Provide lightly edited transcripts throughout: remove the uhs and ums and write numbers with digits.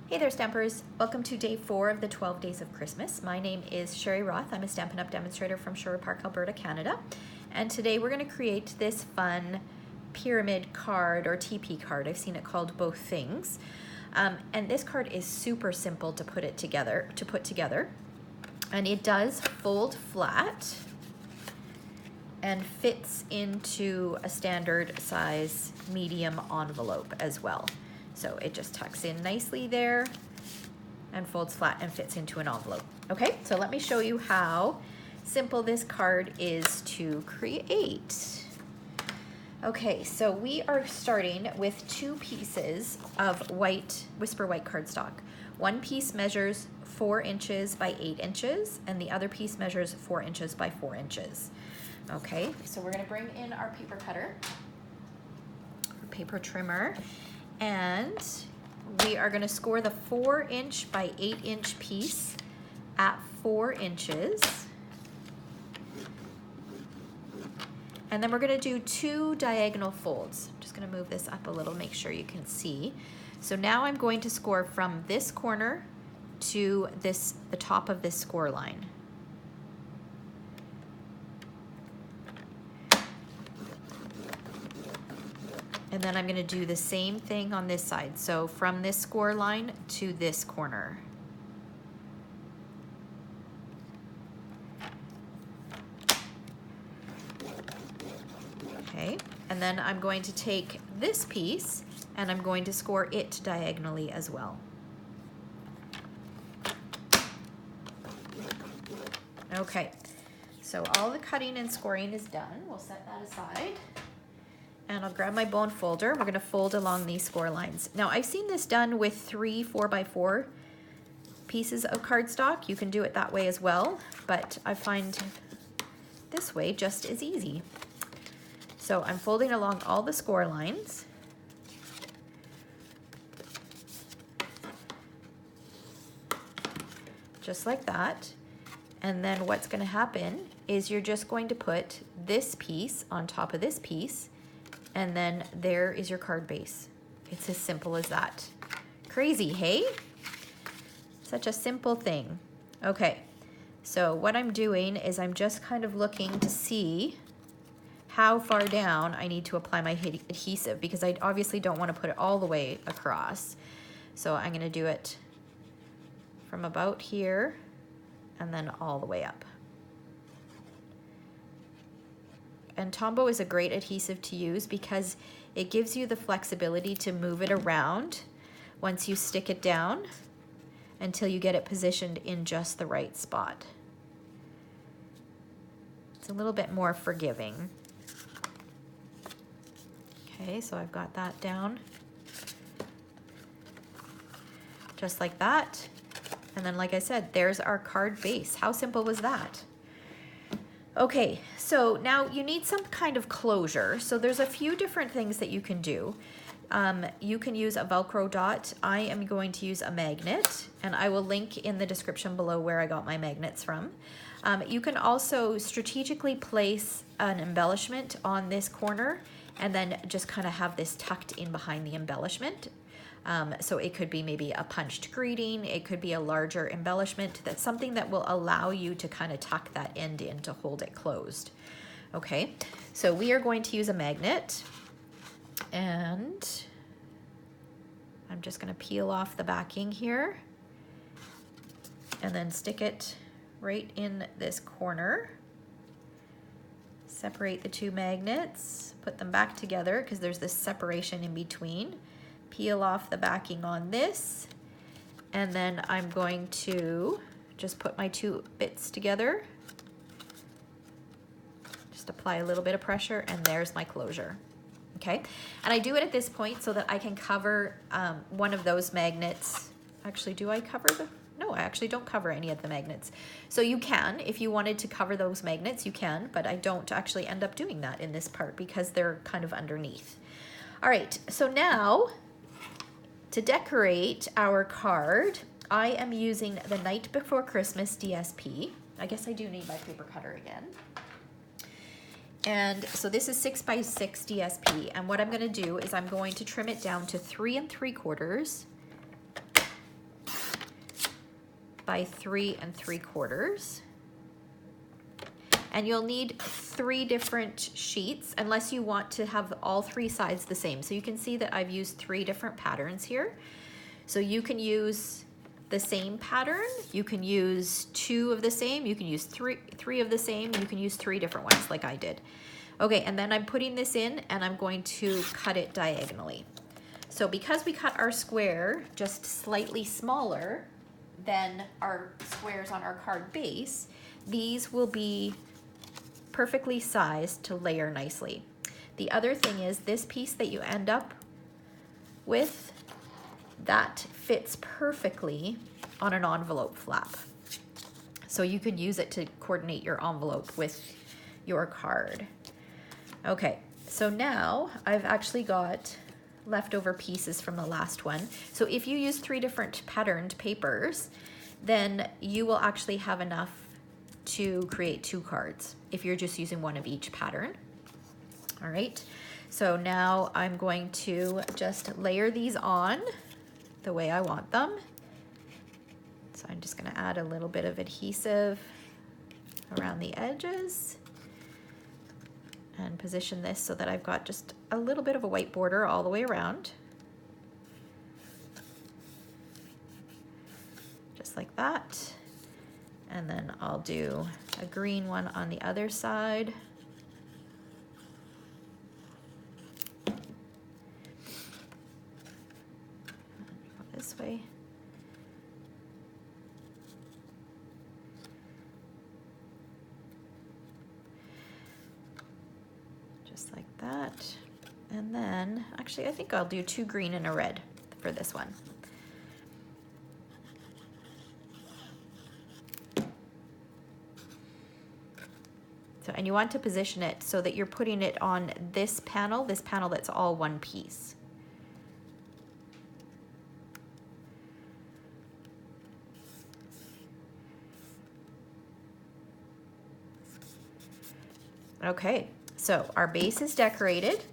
Hey there, Stampers. Welcome to day 4 of the 12 Days of Christmas. My name is Sherry Roth. I'm a Stampin' Up! Demonstrator from Sherwood Park, Alberta, Canada. And today we're going to create this fun pyramid card or TP card. I've seen it called both things. And this card is super simple to put together. And it does fold flat and fits into a standard size medium envelope as well. So it just tucks in nicely there and folds flat and fits into an envelope. Okay, so let me show you how simple this card is to create. Okay, so we are starting with 2 pieces of white Whisper White cardstock. One piece measures 4 inches by 8 inches, and the other piece measures 4 inches by 4 inches. Okay, so we're gonna bring in our paper cutter, paper trimmer, and we are going to score the 4-inch by 8-inch piece at 4 inches. And then we're going to do 2 diagonal folds. I'm just going to move this up a little, make sure you can see. So now I'm going to score from this corner to the top of this score line. And then I'm going to do the same thing on this side. So from this score line to this corner. Okay, and then I'm going to take this piece and I'm going to score it diagonally as well. Okay, so all the cutting and scoring is done. We'll set that aside. And I'll grab my bone folder. We're gonna fold along these score lines. Now I've seen this done with 3 4x4 pieces of cardstock. You can do it that way as well, but I find this way just as easy. So I'm folding along all the score lines. Just like that. And then what's gonna happen is you're just going to put this piece on top of this piece, and then there is your card base. It's as simple as that. Crazy, hey? Such a simple thing. Okay, so what I'm doing is I'm just kind of looking to see how far down I need to apply my adhesive, because I obviously don't want to put it all the way across. So I'm gonna do it from about here and then all the way up. And Tombow is a great adhesive to use because it gives you the flexibility to move it around once you stick it down until you get it positioned in just the right spot. It's a little bit more forgiving. Okay, so I've got that down. Just like that. And then, like I said, there's our card base. How simple was that? Okay, so now you need some kind of closure. So there's a few different things that you can do. You can use a Velcro dot. I am going to use a magnet, and I will link in the description below where I got my magnets from. You can also strategically place an embellishment on this corner and then just kind of have this tucked in behind the embellishment. So it could be maybe a punched greeting, it could be a larger embellishment. That's something that will allow you to kind of tuck that end in to hold it closed. Okay, so we are going to use a magnet, and I'm just going to peel off the backing here and then stick it right in this corner. Separate the 2 magnets, put them back together because there's this separation in between. Peel off the backing on this, and then I'm going to just put my 2 bits together. Just apply a little bit of pressure, and there's my closure. Okay, and I do it at this point so that I can cover one of those magnets. Actually, do I cover the? No, I actually don't cover any of the magnets. So you can, if you wanted to cover those magnets, you can, but I don't actually end up doing that in this part because they're kind of underneath. All right, so now, to decorate our card, I am using the Night Before Christmas DSP. I guess I do need my paper cutter again. And so this is 6x6 DSP, and what I'm going to do is I'm going to trim it down to 3 3/4 by 3 3/4. And you'll need 3 different sheets unless you want to have all 3 sides the same. So you can see that I've used 3 different patterns here. So you can use the same pattern, you can use 2 of the same, you can use three of the same, you can use 3 different ones like I did. Okay, and then I'm putting this in and I'm going to cut it diagonally. So because we cut our square just slightly smaller than our squares on our card base, these will be perfectly sized to layer nicely. The other thing is this piece that you end up with, that fits perfectly on an envelope flap. So you could use it to coordinate your envelope with your card. Okay, so now I've actually got leftover pieces from the last one. So if you use 3 different patterned papers, then you will actually have enough to create 2 cards if you're just using one of each pattern. All right, so now I'm going to just layer these on the way I want them. So I'm just going to add a little bit of adhesive around the edges and position this so that I've got just a little bit of a white border all the way around. Just like that. And then I'll do a green one on the other side. This way. Just like that. And then, actually, I think I'll do 2 green and a red for this one. So, and you want to position it so that you're putting it on this panel that's all one piece. Okay, so our base is decorated.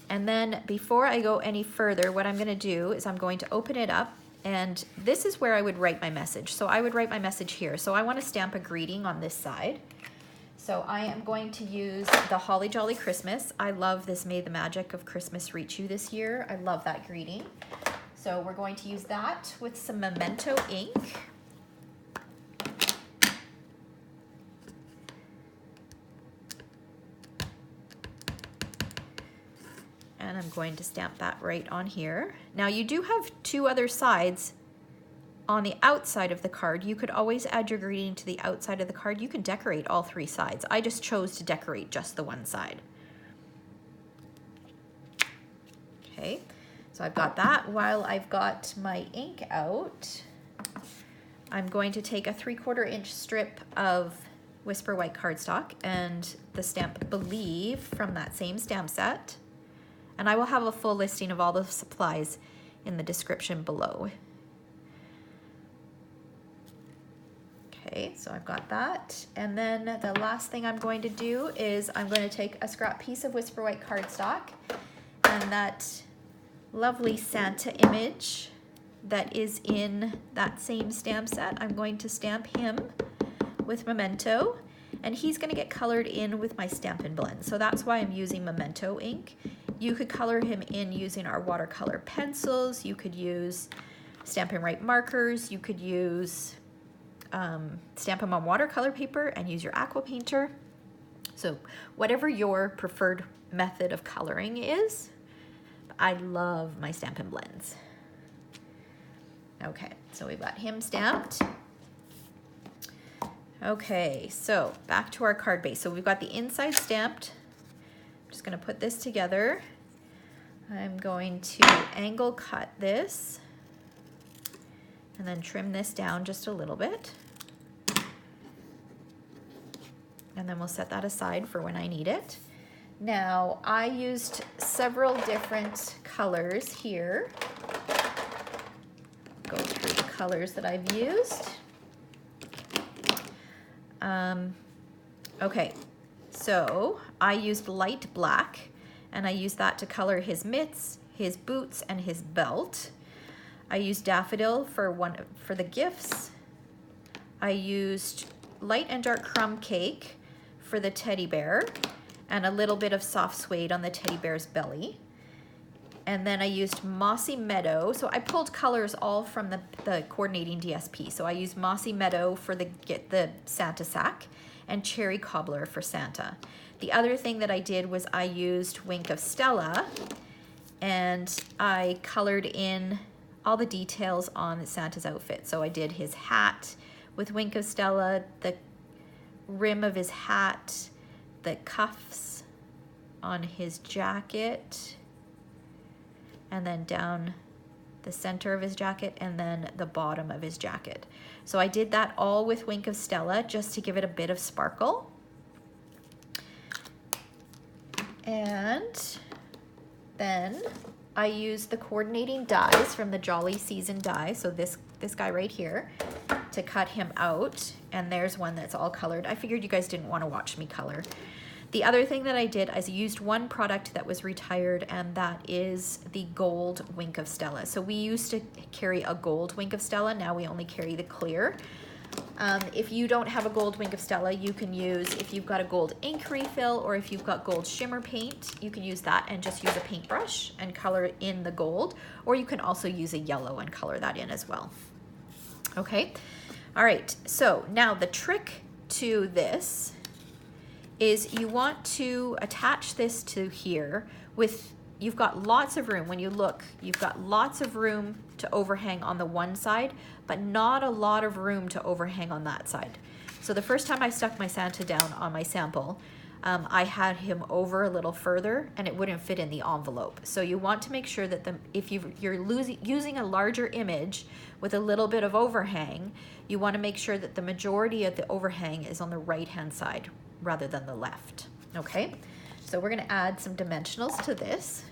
And then before I go any further, what I'm gonna do is I'm going to open it up, and this is where I would write my message. So I would write my message here. So I wanna stamp a greeting on this side. So I am going to use the Holly Jolly Christmas. I love this May the Magic of Christmas Reach You this year. I love that greeting. So we're going to use that with some Memento ink. And I'm going to stamp that right on here. Now you do have 2 other sides on the outside of the card. You could always add your greeting to the outside of the card. You can decorate all 3 sides. I just chose to decorate just the one side. Okay, so I've got that. While I've got my ink out, I'm going to take a 3/4 inch strip of Whisper White cardstock and the stamp Believe from that same stamp set. And I will have a full listing of all the supplies in the description below. Okay, so I've got that. And then the last thing I'm going to do is I'm going to take a scrap piece of Whisper White cardstock and that lovely Santa image that is in that same stamp set. I'm going to stamp him with Memento, and he's going to get colored in with my Stampin' Blend. So that's why I'm using Memento ink. You could color him in using our watercolor pencils. You could use Stampin' Write markers. You could use stamp him on watercolor paper and use your aqua painter. So whatever your preferred method of coloring is, I love my Stampin' Blends. Okay, so we've got him stamped. Okay, so back to our card base. So we've got the inside stamped. I'm just gonna put this together. I'm going to angle cut this and then trim this down just a little bit. And then we'll set that aside for when I need it. Now, I used several different colors here. Go through the colors that I've used. Okay, so I used light black, and I used that to color his mitts, his boots, and his belt. I used daffodil for the gifts. I used light and dark crumb cake for the teddy bear, and a little bit of soft suede on the teddy bear's belly. And then I used Mossy Meadow. So I pulled colors all from the coordinating DSP. So I used Mossy Meadow for the Santa sack, and Cherry Cobbler for Santa. The other thing that I did was I used Wink of Stella, and I colored in all the details on Santa's outfit. So I did his hat with Wink of Stella, the rim of his hat, the cuffs on his jacket, and then down the center of his jacket, and then the bottom of his jacket. So I did that all with Wink of Stella just to give it a bit of sparkle. And then I used the coordinating dies from the Jolly Season die, so this guy right here, to cut him out. And there's one that's all colored. I figured you guys didn't want to watch me color. The other thing that I did is used one product that was retired, and that is the gold Wink of Stella. So we used to carry a gold Wink of Stella. Now we only carry the clear. If you don't have a gold Wink of Stella, you can use, if you've got a gold ink refill, or if you've got gold shimmer paint, you can use that and just use a paintbrush and color in the gold, or you can also use a yellow and color that in as well. Okay, all right, so now the trick to this is you want to attach this to here with, you've got lots of room. When you look, you've got lots of room to overhang on the one side, but not a lot of room to overhang on that side. So the first time I stuck my Santa down on my sample, I had him over a little further and it wouldn't fit in the envelope. So you want to make sure that if you're using a larger image with a little bit of overhang, you want to make sure that the majority of the overhang is on the right-hand side rather than the left, okay? So we're gonna add some dimensionals to this.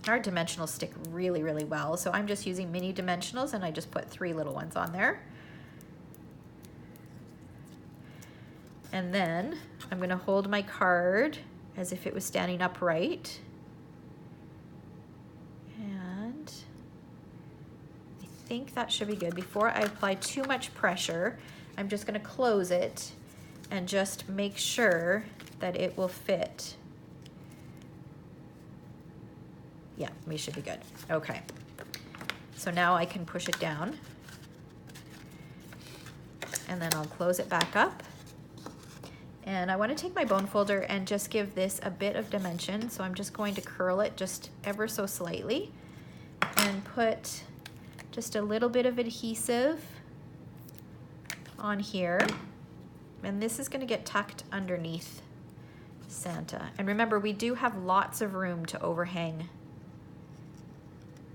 Our dimensionals stick really, really well. So I'm just using mini dimensionals, and I just put 3 little ones on there. And then I'm gonna hold my card as if it was standing upright. And I think that should be good. Before I apply too much pressure, I'm just gonna close it and just make sure that it will fit. Yeah, we should be good. Okay. So now I can push it down, and then I'll close it back up. And I want to take my bone folder and just give this a bit of dimension. So I'm just going to curl it just ever so slightly and put just a little bit of adhesive on here. And this is going to get tucked underneath Santa. And remember, we do have lots of room to overhang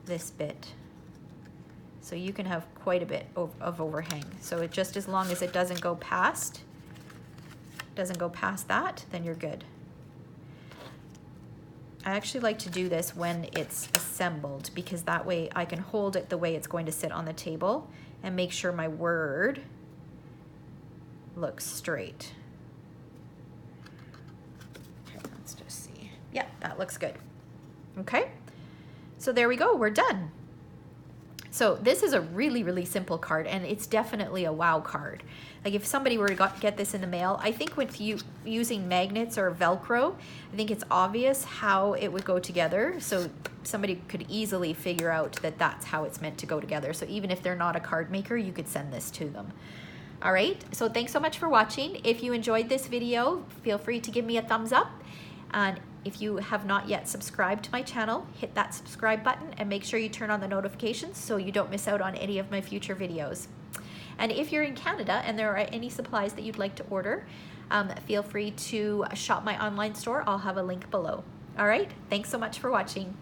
this bit. So you can have quite a bit of overhang. So it just, as long as it doesn't go past that, then you're good. I actually like to do this when it's assembled, because that way I can hold it the way it's going to sit on the table and make sure my word looks straight. Okay, let's just see. Yeah, that looks good. Okay, so there we go, we're done. So this is a really, really simple card, and it's definitely a wow card. Like if somebody were to get this in the mail, I think with you using magnets or Velcro, I think it's obvious how it would go together. So somebody could easily figure out that that's how it's meant to go together. So even if they're not a card maker, you could send this to them. All right, so thanks so much for watching. If you enjoyed this video, feel free to give me a thumbs up. And if you have not yet subscribed to my channel, hit that subscribe button and make sure you turn on the notifications so you don't miss out on any of my future videos. And if you're in Canada and there are any supplies that you'd like to order, feel free to shop my online store. I'll have a link below. All right, thanks so much for watching.